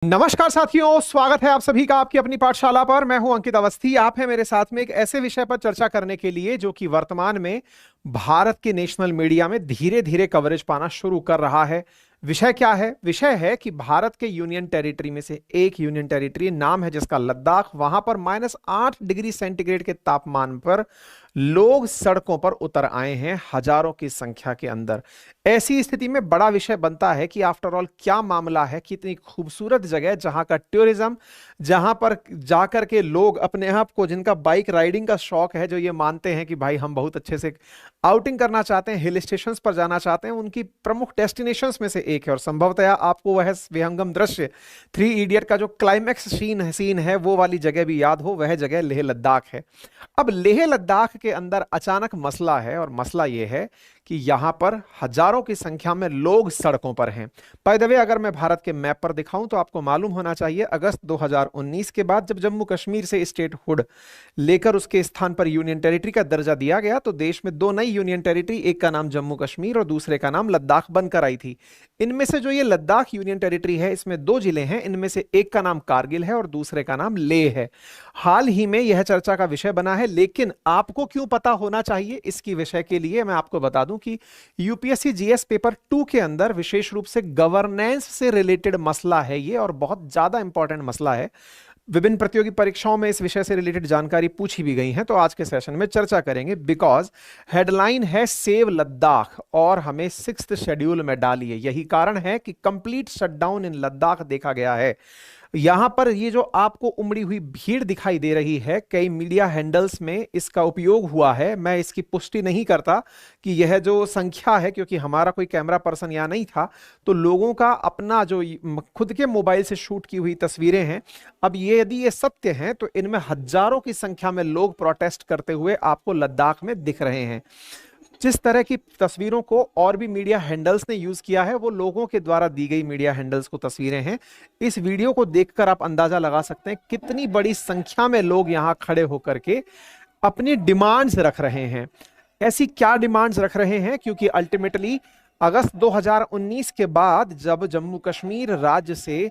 नमस्कार साथियों, स्वागत है आप सभी का आपकी अपनी पाठशाला पर। मैं हूं अंकित अवस्थी। आप हैं मेरे साथ में एक ऐसे विषय पर चर्चा करने के लिए जो कि वर्तमान में भारत के नेशनल मीडिया में धीरे धीरे कवरेज पाना शुरू कर रहा है। विषय क्या है? विषय है कि भारत के यूनियन टेरिटरी में से एक यूनियन टेरिटरी नाम है जिसका लद्दाख। वहां पर -8 डिग्री सेंटीग्रेड के तापमान पर लोग सड़कों पर उतर आए हैं, हजारों की संख्या के अंदर। ऐसी स्थिति में बड़ा विषय बनता है कि आफ्टर ऑल क्या मामला है कि इतनी खूबसूरत जगह जहां का टूरिज्म, जहां पर जाकर के लोग अपने आप को, जिनका बाइक राइडिंग का शौक है, जो ये मानते हैं कि भाई हम बहुत अच्छे से आउटिंग करना चाहते हैं, हिल स्टेशंस पर जाना चाहते हैं, उनकी प्रमुख डेस्टिनेशंस में से एक है। और संभवतया आपको वह विहंगम दृश्य 3 इडियट का जो क्लाइमैक्स सीन है वो वाली जगह भी याद हो, वह जगह लेह लद्दाख है। अब लेह लद्दाख के अंदर अचानक मसला है, और मसला यह है कि यहां पर हजारों की संख्या में लोग सड़कों पर हैं। बाय द वे, अगर मैं भारत के मैप पर दिखाऊं तो आपको मालूम होना चाहिए, अगस्त 2019 के बाद जब जम्मू कश्मीर से स्टेटहुड लेकर उसके स्थान पर यूनियन टेरिटरी का दर्जा दिया गया तो देश में दो नई यूनियन टेरिटरी, एक का नाम जम्मू कश्मीर और दूसरे का नाम लद्दाख बनकर आई थी। इनमें से जो ये लद्दाख यूनियन टेरिटरी है, इसमें दो जिले हैं। इनमें से एक का नाम कारगिल है और दूसरे का नाम लेह है। हाल ही में यह चर्चा का विषय बना है, लेकिन आपको क्यों पता होना चाहिए इसकी विषय के लिए मैं आपको बता दूं कि यूपीएससी जीएस पेपर 2 के अंदर विशेष रूप से गवर्नेंस से रिलेटेड मसला है ये, और बहुत ज्यादा इंपॉर्टेंट मसला है। विभिन्न प्रतियोगी परीक्षाओं में इस विषय से रिलेटेड जानकारी पूछी भी गई है, तो आज के सेशन में चर्चा करेंगे। बिकॉज हेडलाइन है सेव लद्दाख और हमें 6th शेड्यूल में डालिए। यही कारण है कि कंप्लीट शटडाउन इन लद्दाख देखा गया है। यहां पर ये जो आपको उमड़ी हुई भीड़ दिखाई दे रही है, कई मीडिया हैंडल्स में इसका उपयोग हुआ है। मैं इसकी पुष्टि नहीं करता कि यह जो संख्या है, क्योंकि हमारा कोई कैमरा पर्सन यहां नहीं था, तो लोगों का अपना जो खुद के मोबाइल से शूट की हुई तस्वीरें हैं। अब ये यदि ये सत्य है तो इनमें हजारों की संख्या में लोग प्रोटेस्ट करते हुए आपको लद्दाख में दिख रहे हैं। जिस तरह की तस्वीरों को और भी मीडिया हैंडल्स ने यूज किया है, वो लोगों के द्वारा दी गई मीडिया हैंडल्स को तस्वीरें हैं। इस वीडियो को देखकर आप अंदाजा लगा सकते हैं कितनी बड़ी संख्या में लोग यहां खड़े होकर के अपनी डिमांड्स रख रहे हैं। ऐसी क्या डिमांड्स रख रहे हैं? क्योंकि अल्टीमेटली अगस्त 2019 के बाद जब जम्मू कश्मीर राज्य से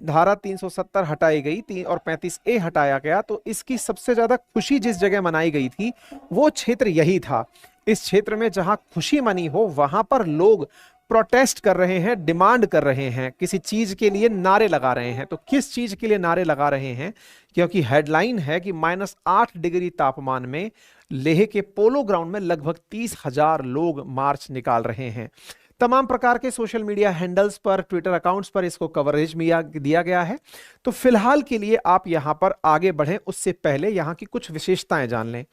धारा 370 हटाई गई और 35A हटाया गया, तो इसकी सबसे ज्यादा खुशी जिस जगह मनाई गई थी वो क्षेत्र यही था। इस क्षेत्र में जहां खुशी मनी हो वहां पर लोग प्रोटेस्ट कर रहे हैं, डिमांड कर रहे हैं, किसी चीज के लिए नारे लगा रहे हैं। तो किस चीज के लिए नारे लगा रहे हैं? क्योंकि हेडलाइन है कि -8 डिग्री तापमान में लेह के पोलो ग्राउंड में लगभग 30,000 लोग मार्च निकाल रहे हैं। तमाम प्रकार के सोशल मीडिया हैंडल्स पर, ट्विटर अकाउंट्स पर इसको कवरेज दिया गया है। तो फिलहाल के लिए आप यहां पर आगे बढ़ें उससे पहले यहां की कुछ विशेषताएं जान लें।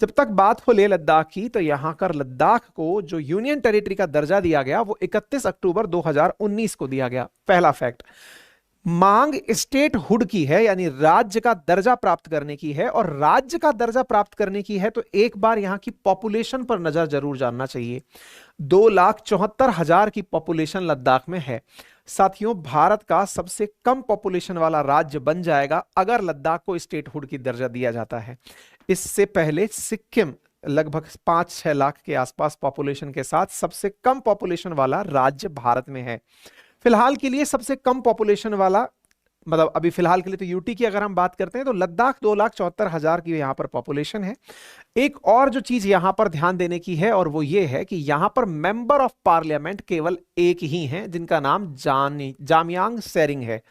जब तक बात हो लेह लद्दाख की, तो यहां कर लद्दाख को जो यूनियन टेरिटरी का दर्जा दिया गया वो 31 अक्टूबर 2019 को दिया गया। पहला फैक्ट, मांग स्टेट हुड की है, यानी राज्य का दर्जा प्राप्त करने की है। और राज्य का दर्जा प्राप्त करने की है तो एक बार यहां की पॉपुलेशन पर नजर जरूर जानना चाहिए। 2,74,000 की पॉपुलेशन लद्दाख में है। साथियों, भारत का सबसे कम पॉपुलेशन वाला राज्य बन जाएगा अगर लद्दाख को स्टेटहुड की दर्जा दिया जाता है। इससे पहले सिक्किम लगभग 5-6 लाख के आसपास पॉपुलेशन के साथ सबसे कम पॉपुलेशन वाला राज्य भारत में है। फिलहाल के लिए सबसे कम पॉपुलेशन वाला, मतलब अभी फिलहाल के लिए तो यूटी की अगर हम बात करते हैं तो लद्दाख 2,74,000 की यहां पर पॉपुलेशन है। एक और जो चीज यहां पर ध्यान देने की है और वो ये है कि यहां पर मेंबर ऑफ पार्लियामेंट केवल एक ही हैं, जिनका नाम जामयांग सेरिंग है।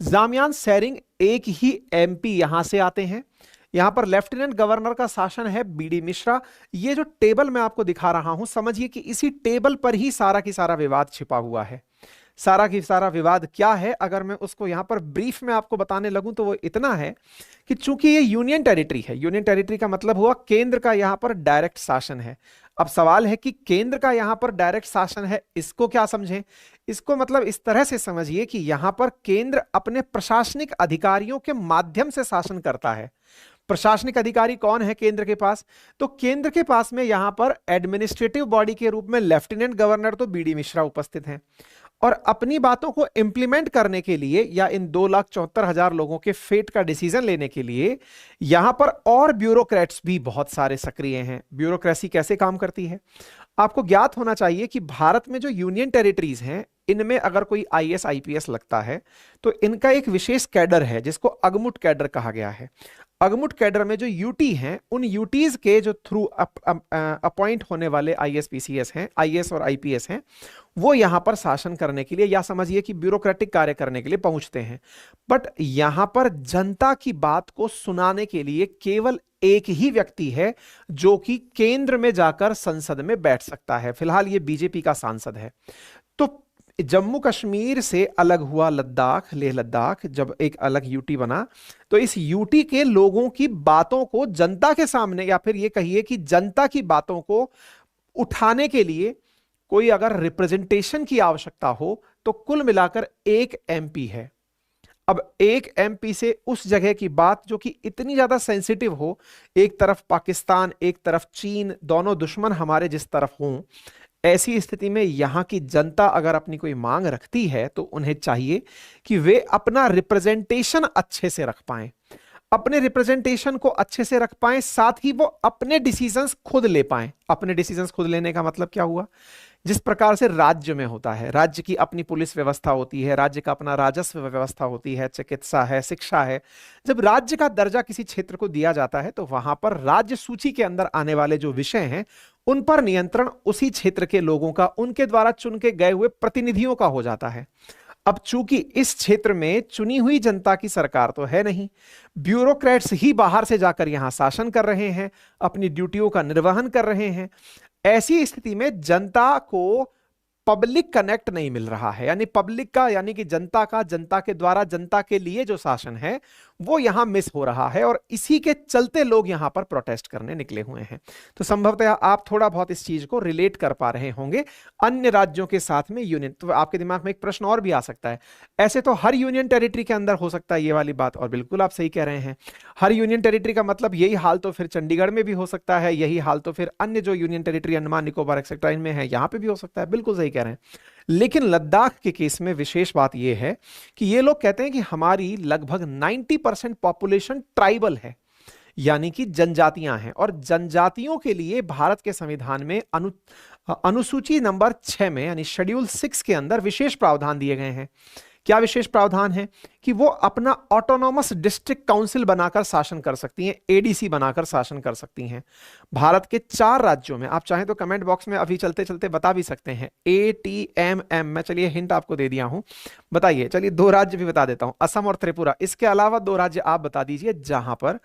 जामयांग सेरिंग एक ही एमपी यहां से आते हैं। यहां पर लेफ्टिनेंट गवर्नर का शासन है बीडी मिश्रा। ये जो टेबल मैं आपको दिखा रहा हूं, समझिए कि इसी टेबल पर ही सारा की सारा विवाद छिपा हुआ है। सारा की सारा विवाद क्या है, अगर मैं उसको यहां पर ब्रीफ में आपको बताने लगूं तो वो इतना है कि चूंकि ये यूनियन टेरिटरी है, यूनियन टेरिटरी का मतलब हुआ केंद्र का यहां पर डायरेक्ट शासन है। अब सवाल है कि केंद्र का यहां पर डायरेक्ट शासन है, इसको क्या समझें? इसको मतलब इस तरह से समझिए कि यहां पर केंद्र अपने प्रशासनिक अधिकारियों के माध्यम से शासन करता है। प्रशासनिक अधिकारी कौन है केंद्र के पास? तो केंद्र के पास में यहां पर एडमिनिस्ट्रेटिव बॉडी के रूप में लेफ्टिनेंट गवर्नर तो बीडी मिश्रा उपस्थित हैं, और अपनी बातों को इंप्लीमेंट करने के लिए या इन 2,74,000 लोगों के फेट का डिसीजन लेने के लिए यहां पर और ब्यूरोक्रेट्स भी बहुत सारे सक्रिय हैं। ब्यूरोक्रेसी कैसे काम करती है? आपको ज्ञात होना चाहिए कि भारत में जो यूनियन टेरिटरीज हैं, इनमें अगर कोई आईएएस आईपीएस लगता है तो इनका एक विशेष कैडर है जिसको अगमुट कैडर कहा गया है। अगमुट कैडर में जो यूटी हैं, उन यूटीज के जो थ्रू अपॉइंट होने वाले आईएएस पीसीएस हैं, आईएएस और आईपीएस हैं, वो यहां पर शासन करने के लिए या समझिए कि ब्यूरोक्रेटिक कार्य करने के लिए पहुंचते हैं। बट यहां पर जनता की बात को सुनाने के लिए केवल एक ही व्यक्ति है जो कि केंद्र में जाकर संसद में बैठ सकता है। फिलहाल ये बीजेपी का सांसद है। तो जम्मू कश्मीर से अलग हुआ लद्दाख, लेह लद्दाख, जब एक अलग यूटी बना तो इस यूटी के लोगों की बातों को जनता के सामने, या फिर ये कहिए कि जनता की बातों को उठाने के लिए कोई अगर रिप्रेजेंटेशन की आवश्यकता हो तो कुल मिलाकर एक एमपी है। अब एक एमपी से उस जगह की बात जो कि इतनी ज्यादा सेंसिटिव हो, एक तरफ पाकिस्तान एक तरफ चीन, दोनों दुश्मन हमारे जिस तरफ हों, ऐसी स्थिति में यहां की जनता अगर अपनी कोई मांग रखती है तो उन्हें चाहिए कि वे अपना रिप्रेजेंटेशन अच्छे से रख पाएं, अपने रिप्रेजेंटेशन को अच्छे से रख पाएं, साथ ही वो अपने डिसीजंस खुद ले पाएं। अपने डिसीजंस खुद लेने का मतलब क्या हुआ? जिस प्रकार से राज्य में होता है, राज्य की अपनी पुलिस व्यवस्था होती है, राज्य का अपना राजस्व व्यवस्था होती है, चिकित्सा है, शिक्षा है। जब राज्य का दर्जा किसी क्षेत्र को दिया जाता है तो वहां पर राज्य सूची के अंदर आने वाले जो विषय हैं उन पर नियंत्रण उसी क्षेत्र के लोगों का, उनके द्वारा चुन के गए हुए प्रतिनिधियों का हो जाता है। अब चूंकि इस क्षेत्र में चुनी हुई जनता की सरकार तो है नहीं, ब्यूरोक्रेट्स ही बाहर से जाकर यहां शासन कर रहे हैं, अपनी ड्यूटियों का निर्वहन कर रहे हैं। ऐसी स्थिति में जनता को पब्लिक कनेक्ट नहीं मिल रहा है, यानी पब्लिक का, यानी कि जनता का, जनता के द्वारा जनता के लिए जो शासन है वो यहां मिस हो रहा है, और इसी के चलते लोग यहां पर प्रोटेस्ट करने निकले हुए हैं। तो संभवतः आप थोड़ा बहुत इस चीज को रिलेट कर पा रहे होंगे अन्य राज्यों के साथ में यूनियन। तो आपके दिमाग में एक प्रश्न और भी आ सकता है, ऐसे तो हर यूनियन टेरिटरी के अंदर हो सकता है ये वाली बात, और बिल्कुल आप सही कह रहे हैं। हर यूनियन टेरिटरी का मतलब यही हाल तो फिर चंडीगढ़ में भी हो सकता है, यही हाल तो फिर अन्य जो union territory Andaman Nicobar etcetera इनमें है यहां पे भी हो सकता है। बिल्कुल सही कह रहे हैं। लेकिन लद्दाख के केस में विशेष बात यह है कि ये लोग कहते हैं कि हमारी लगभग 90% पॉपुलेशन ट्राइबल है, यानी कि जनजातियां हैं, और जनजातियों के लिए भारत के संविधान में अनुसूची नंबर 6 में, यानी शेड्यूल 6 के अंदर विशेष प्रावधान दिए गए हैं। क्या विशेष प्रावधान है? कि वो अपना ऑटोनॉमस डिस्ट्रिक्ट काउंसिल बनाकर शासन कर सकती हैं, एडीसी बनाकर शासन कर सकती हैं। भारत के 4 राज्यों में, आप चाहें तो कमेंट बॉक्स में अभी चलते चलते बता भी सकते हैं, ATMM। मैं चलिए हिंट आपको दे दिया हूं, बताइए। चलिए 2 राज्य भी बता देता हूं, असम और त्रिपुरा। इसके अलावा 2 राज्य आप बता दीजिए जहां पर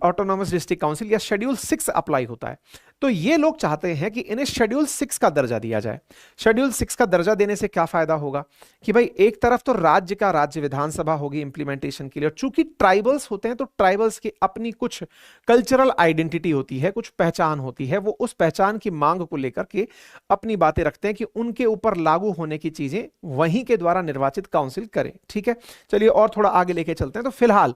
ऑटोनॉमस डिस्ट्रिक्ट काउंसिल या शेड्यूल 6 अप्लाई होता है। तो ये लोग चाहते हैं कि इन्हें शेड्यूल 6 का दर्जा दिया जाए। शेड्यूल 6 का दर्जा देने से क्या फायदा होगा कि भाई एक तरफ तो राज्य का राज्य विधानसभा होगी इंप्लीमेंटेशन के लिए, और चूंकि ट्राइबल्स होते हैं तो ट्राइबल्स की अपनी कुछ कल्चरल आइडेंटिटी होती है, कुछ पहचान होती है, वो उस पहचान की मांग को लेकर के अपनी बातें रखते हैं कि उनके ऊपर लागू होने की चीजें वहीं के द्वारा निर्वाचित काउंसिल करे। ठीक है, चलिए और थोड़ा आगे लेके चलते हैं। तो फिलहाल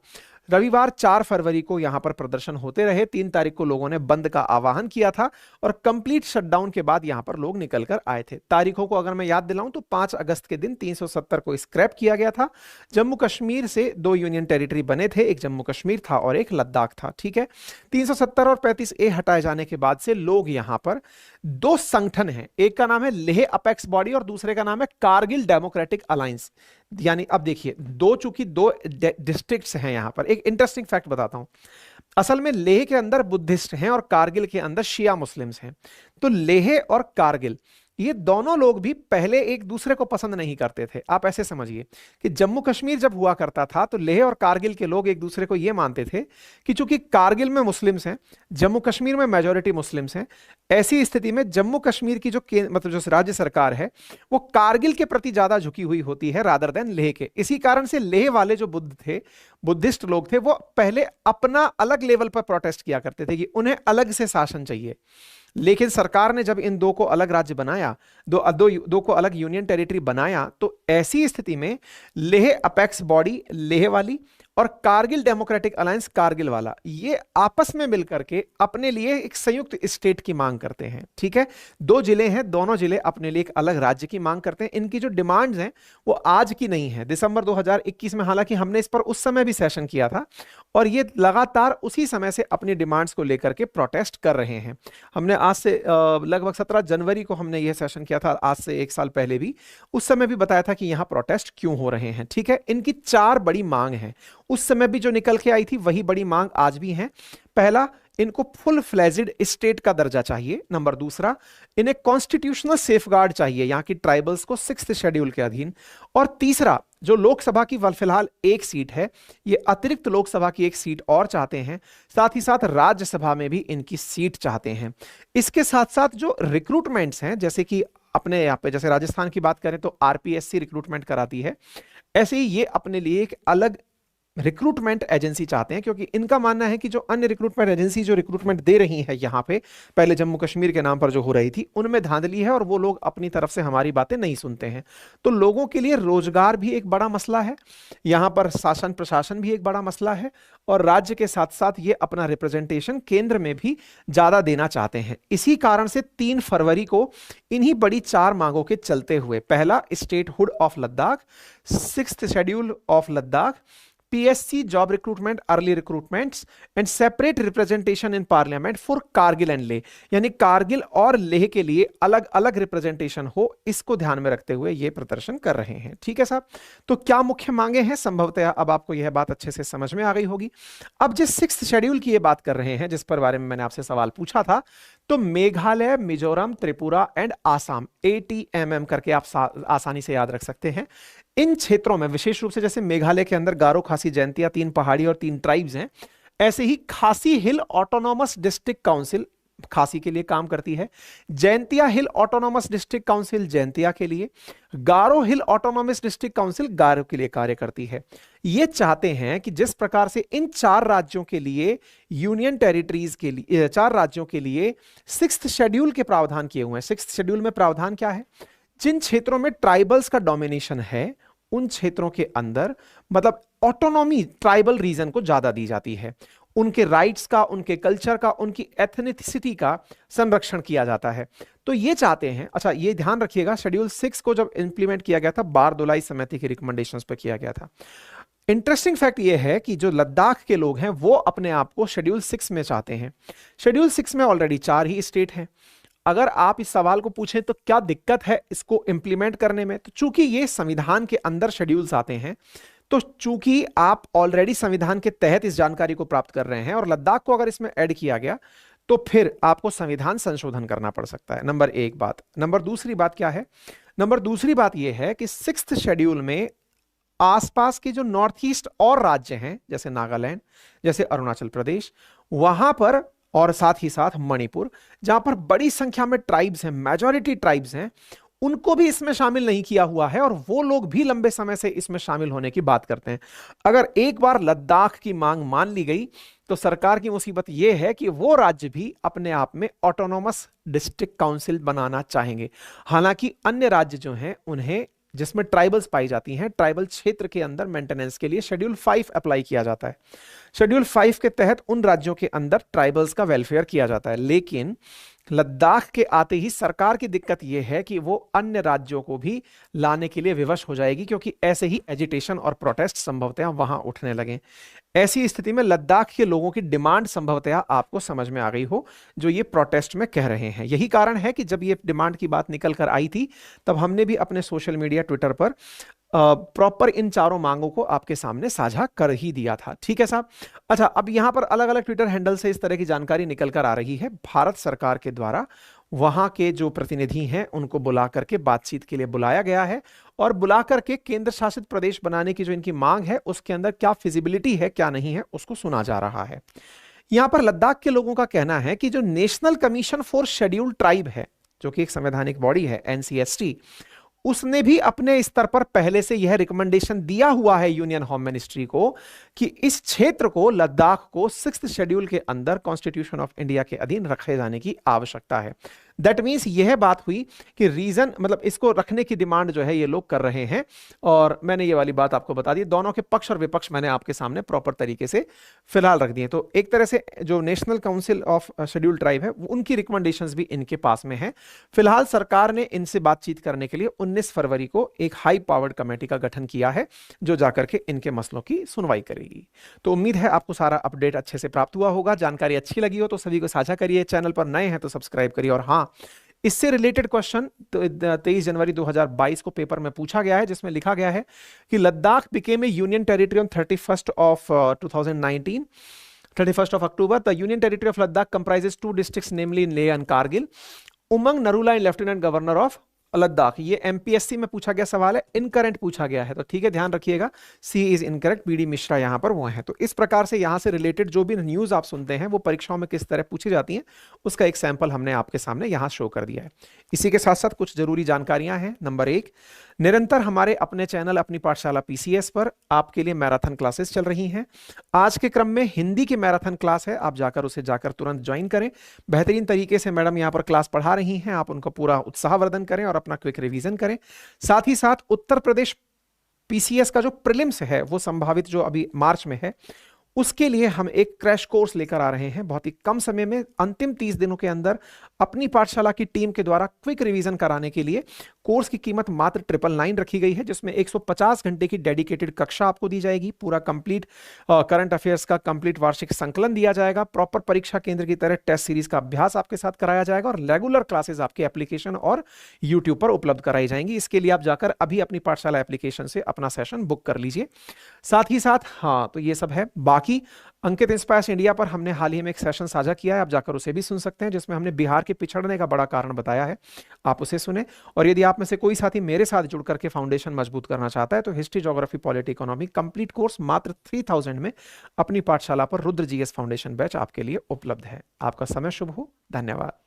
रविवार 4 फरवरी को यहां पर प्रदर्शन होते रहे। 3 तारीख को लोगों ने बंद का आह्वान किया था और कंप्लीट शटडाउन के बाद यहां पर लोग निकल कर आए थे। तारीखों को अगर मैं याद दिलाऊं तो 5 अगस्त के दिन 370 को स्क्रैप किया गया था। जम्मू कश्मीर से 2 यूनियन टेरिटरी बने थे, एक जम्मू कश्मीर था और एक लद्दाख था। ठीक है, 370 और 35A हटाए जाने के बाद से लोग यहां पर 2 संगठन हैं, एक का नाम है लेह अपेक्स बॉडी और दूसरे का नाम है कारगिल डेमोक्रेटिक अलायंस। यानी अब देखिए, चूंकि 2 डिस्ट्रिक्ट्स हैं यहां पर। एक इंटरेस्टिंग फैक्ट बताता हूं, असल में लेह के अंदर बुद्धिस्ट हैं और कारगिल के अंदर शिया मुस्लिम्स हैं। तो लेह और कारगिल ये दोनों लोग भी पहले एक दूसरे को पसंद नहीं करते थे। आप ऐसे समझिए कि जम्मू कश्मीर जब हुआ करता था तो लेह और कारगिल के लोग एक दूसरे को यह मानते थे कि चूंकि कारगिल में मुस्लिम्स हैं, जम्मू कश्मीर में मेजॉरिटी मुस्लिम्स हैं, ऐसी स्थिति में जम्मू कश्मीर की जो राज्य सरकार है वो कारगिल के प्रति ज्यादा झुकी हुई होती है रादर देन लेह के। इसी कारण से लेह वाले जो बुद्धिस्ट लोग थे वो पहले अपना अलग लेवल पर प्रोटेस्ट किया करते थे कि उन्हें अलग से शासन चाहिए। लेकिन सरकार ने जब इन 2 को अलग राज्य बनाया, दो को अलग यूनियन टेरिटरी बनाया, तो ऐसी स्थिति में लेह अपेक्स बॉडी लेह वाली और कारगिल डेमोक्रेटिक अलायंस, कारगिल वाला, ये आपस में मिलकर के अपने लिए एक संयुक्त स्टेट की मांग करते हैं। ठीक है, दो जिले हैं, दोनों जिले अपने लिए एक अलग राज्य की मांग करते हैं। इनकी जो डिमांड्स हैं वो आज की नहीं है। दिसंबर 2021 में हालांकि हमने इस पर उस समय भी सेशन किया था, और ये लगातार उसी समय से अपनी डिमांड्स को लेकर के प्रोटेस्ट कर रहे हैं। हमने आज से लगभग 17 जनवरी को हमने यह सेशन किया था, आज से एक साल पहले भी, उस समय भी बताया था कि यहां प्रोटेस्ट क्यों हो रहे हैं। ठीक है, इनकी 4 बड़ी मांग है, उस समय भी जो निकल के आई थी वही बड़ी मांग आज भी है। पहला, इनको फुल फ्लेज्ड स्टेट का दर्जा चाहिए। नंबर दूसरा, इन्हें कॉन्स्टिट्यूशनल सेफगार्ड चाहिए यहां की ट्राइबल्स को 6th शेड्यूल के अधीन। और तीसरा, जो लोकसभा की फिलहाल एक सीट है, ये अतिरिक्त लोकसभा की एक सीट और चाहते हैं, साथ ही साथ राज्यसभा में भी इनकी सीट चाहते हैं। इसके साथ साथ जो रिक्रूटमेंट्स हैं, जैसे कि अपने यहाँ पे जैसे राजस्थान की बात करें तो आरपीएससी रिक्रूटमेंट कराती है, ऐसे ही ये अपने लिए एक अलग रिक्रूटमेंट एजेंसी चाहते हैं, क्योंकि इनका मानना है कि जो अन्य रिक्रूटमेंट एजेंसी जो रिक्रूटमेंट दे रही है यहां पे, पहले जम्मू कश्मीर के नाम पर जो हो रही थी, उनमें धांधली है और वो लोग अपनी तरफ से हमारी बातें नहीं सुनते हैं। तो लोगों के लिए रोजगार भी एक बड़ा मसला है, यहां पर शासन प्रशासन भी एक बड़ा मसला है, और राज्य के साथ साथ ये अपना रिप्रेजेंटेशन केंद्र में भी ज्यादा देना चाहते हैं। इसी कारण से 3 फरवरी को इन्हीं बड़ी 4 मांगों के चलते हुए, पहला statehood of Ladakh, 6th schedule of Ladakh, PSC job recruitment, early recruitments and separate representation in parliament for Kargil and Leh, यानी कारगिल और लेह के लिए अलग अलग रिप्रेजेंटेशन हो, इसको ध्यान में रखते हुए ये प्रदर्शन कर रहे हैं। ठीक है साहब, तो क्या मुख्य मांगे हैं, संभवतः अब आपको यह बात अच्छे से समझ में आ गई होगी। अब जिस 6th शेड्यूल की ये बात कर रहे हैं, जिस पर बारे में मैंने आपसे सवाल पूछा था, तो मेघालय, मिजोरम, त्रिपुरा एंड आसाम, ATMM करके आप आसानी से याद रख सकते हैं। इन क्षेत्रों में विशेष रूप से, जैसे मेघालय के अंदर गारो, खासी, जयंतिया 3 पहाड़ी और 3 ट्राइब्स हैं, ऐसे ही खासी हिल ऑटोनॉमस डिस्ट्रिक्ट काउंसिल खासी के लिए काम करती है, जयंतिया हिल ऑटोनॉमस डिस्ट्रिक्ट काउंसिल जयंतिया के लिए, गारो हिल ऑटोनॉमस डिस्ट्रिक्ट काउंसिल गारो के लिए कार्य करती है। ये चाहते हैं कि जिस प्रकार से इन 4 राज्यों के लिए, यूनियन टेरिटरीज के लिए, 4 राज्यों के लिए 6th शेड्यूल के प्रावधान किए हुए हैं। 6th शेड्यूल में प्रावधान क्या है, जिन क्षेत्रों में ट्राइबल्स का डोमिनेशन है, उन क्षेत्रों के अंदर मतलब ऑटोनॉमी ट्राइबल रीजन को ज्यादा दी जाती है, उनके राइट्स का, उनके कल्चर का, उनकी एथनिसिटी का संरक्षण किया जाता है। तो ये चाहते हैं। अच्छा, ये ध्यान रखिएगा, शेड्यूल 6 को जब इंप्लीमेंट किया गया था, बारदोलाई समिति की रिकमेंडेशंस पे किया गया था। इंटरेस्टिंग फैक्ट ये है कि जो लद्दाख के लोग हैं वो अपने आप को शेड्यूल 6 में चाहते हैं। शेड्यूल 6 में ऑलरेडी 4 ही स्टेट हैं। अगर आप इस सवाल को पूछें तो क्या दिक्कत है इसको इंप्लीमेंट करने में, तो चूंकि ये संविधान के अंदर शेड्यूल्स आते हैं, तो चूंकि आप ऑलरेडी संविधान के तहत इस जानकारी को प्राप्त कर रहे हैं और लद्दाख को अगर इसमें ऐड किया गया, तो फिर आपको संविधान संशोधन करना पड़ सकता है। नंबर 1 बात। नंबर दूसरी बात क्या है, नंबर दूसरी बात यह है कि 6th शेड्यूल में आसपास के जो नॉर्थ ईस्ट और राज्य हैं, जैसे नागालैंड, जैसे अरुणाचल प्रदेश, वहां पर, और साथ ही साथ मणिपुर, जहां पर बड़ी संख्या में ट्राइब्स हैं, मेजॉरिटी ट्राइब्स हैं, उनको भी इसमें शामिल नहीं किया हुआ है, और वो लोग भी लंबे समय से इसमें शामिल होने की बात करते हैं। अगर एक बार लद्दाख की मांग मान ली गई, तो सरकार की मुसीबत यह है कि वो राज्य भी अपने आप में ऑटोनॉमस डिस्ट्रिक्ट काउंसिल बनाना चाहेंगे। हालांकि अन्य राज्य जो हैं, उन्हें, जिसमें ट्राइबल्स पाई जाती हैं, ट्राइबल क्षेत्र के अंदर मेंटेनेंस के लिए शेड्यूल 5 अप्लाई किया जाता है। शेड्यूल 5 के तहत उन राज्यों के अंदर ट्राइबल्स का वेलफेयर किया जाता है। लेकिन लद्दाख के आते ही सरकार की दिक्कत यह है कि वो अन्य राज्यों को भी लाने के लिए विवश हो जाएगी, क्योंकि ऐसे ही एजिटेशन और प्रोटेस्ट संभवतः वहां उठने लगे। ऐसी स्थिति में लद्दाख के लोगों की डिमांड संभवतः आपको समझ में आ गई हो, जो ये प्रोटेस्ट में कह रहे हैं। यही कारण है कि जब ये डिमांड की बात निकल कर आई थी, तब हमने भी अपने सोशल मीडिया, ट्विटर पर प्रॉपर इन चारों मांगों को आपके सामने साझा कर ही दिया था। ठीक है साहब। अच्छा, अब यहां पर अलग अलग ट्विटर हैंडल से इस तरह की जानकारी निकल कर आ रही है। भारत सरकार के द्वारा वहां के जो प्रतिनिधि हैं उनको बुला करके बातचीत के लिए बुलाया गया है, और बुला करके केंद्र शासित प्रदेश बनाने की जो इनकी मांग है, उसके अंदर क्या फिजिबिलिटी है, क्या नहीं है, उसको सुना जा रहा है। यहां पर लद्दाख के लोगों का कहना है कि जो national commission for scheduled tribe है, जो कि एक संवैधानिक बॉडी है, NCST, उसने भी अपने स्तर पर पहले से यह रिकमेंडेशन दिया हुआ है यूनियन होम मिनिस्ट्री को कि इस क्षेत्र को, लद्दाख को 6th शेड्यूल के अंदर कॉन्स्टिट्यूशन ऑफ इंडिया के अधीन रखे जाने की आवश्यकता है। दैट मीन्स यह बात हुई कि रीजन मतलब इसको रखने की डिमांड जो है ये लोग कर रहे हैं, और मैंने ये वाली बात आपको बता दी। दोनों के पक्ष और विपक्ष मैंने आपके सामने प्रॉपर तरीके से फिलहाल रख दिए। तो एक तरह से जो national council of scheduled tribe है उनकी रिकमेंडेशंस भी इनके पास में है। फिलहाल सरकार ने इनसे बातचीत करने के लिए 19 फरवरी को एक हाई पावर्ड कमेटी का गठन किया है जो जाकर के इनके मसलों की सुनवाई करेगी। तो उम्मीद है आपको सारा अपडेट अच्छे से प्राप्त हुआ होगा। जानकारी अच्छी लगी हो तो सभी को साझा करिए, चैनल पर नए हैं तो सब्सक्राइब करिए। और हाँ, इससे रिलेटेड क्वेश्चन 23 जनवरी 2022 को पेपर में पूछा गया है, जिसमें लिखा गया है कि Ladakh became A union territory on 31st of 2019, 31st of October. The Union Territory of Ladakh comprises 2 districts, namely Leh and Kargil. Umang Narula and Lieutenant Governor of Ladakh. ये एमपीएससी में पूछा गया सवाल है, इनकरेक्ट पूछा गया है, तो ठीक है ध्यान रखिएगा, सी इज इनकरेक्ट। बीडी मिश्रा यहां पर वो है। तो इस प्रकार से यहां से रिलेटेड जो भी न्यूज आप सुनते हैं वो परीक्षाओं में किस तरह पूछी जाती हैं उसका एक सैंपल हमने आपके सामने यहां शो कर दिया है। इसी के साथ साथ कुछ जरूरी जानकारियां हैं। नंबर 1, निरंतर हमारे अपने चैनल अपनी पाठशाला पीसीएस पर आपके लिए मैराथन क्लासेस चल रही हैं। आज के क्रम में हिंदी की मैराथन क्लास है, आप जाकर उसे जाकर तुरंत ज्वाइन करें। बेहतरीन तरीके से मैडम यहां पर क्लास पढ़ा रही हैं, आप उनको पूरा उत्साहवर्धन करें और अपना क्विक रिवीजन करें। साथ ही साथ उत्तर प्रदेश पीसीएस का जो प्रीलिम्स है वो संभावित जो अभी मार्च में है उसके लिए हम एक क्रैश कोर्स लेकर आ रहे हैं बहुत ही कम समय में, अंतिम 30 दिनों के अंदर अपनी पाठशाला की टीम के द्वारा क्विक रिवीजन कराने के लिए कोर्स की कीमत मात्र 999 रखी गई है, जिसमें 150 घंटे की डेडिकेटेड कक्षा आपको दी जाएगी, पूरा कंप्लीट करंट अफेयर्स का कंप्लीट वार्षिक संकलन दिया जाएगा, प्रॉपर परीक्षा केंद्र की तरह टेस्ट सीरीज का अभ्यास आपके साथ कराया जाएगा और रेगुलर क्लासेस आपके एप्लीकेशन और यूट्यूब पर उपलब्ध कराई जाएंगी। इसके लिए आप जाकर अभी अपनी पाठशाला एप्लीकेशन से अपना सेशन बुक कर लीजिए। साथ ही साथ हाँ, तो ये सब है। बाकी अंकित इंस्पायर्स इंडिया पर हमने हाल ही में एक सेशन साझा किया है, आप जाकर उसे भी सुन सकते हैं, जिसमें हमने बिहार के पिछड़ने का बड़ा कारण बताया है, आप उसे सुने। और यदि आप में से कोई साथी मेरे साथ जुड़ करके फाउंडेशन मजबूत करना चाहता है तो history, geography, polity, economy complete course मात्र 3000 में अपनी पाठशाला पर रुद्र जीएस फाउंडेशन बैच आपके लिए उपलब्ध है। आपका समय शुभ हो। धन्यवाद।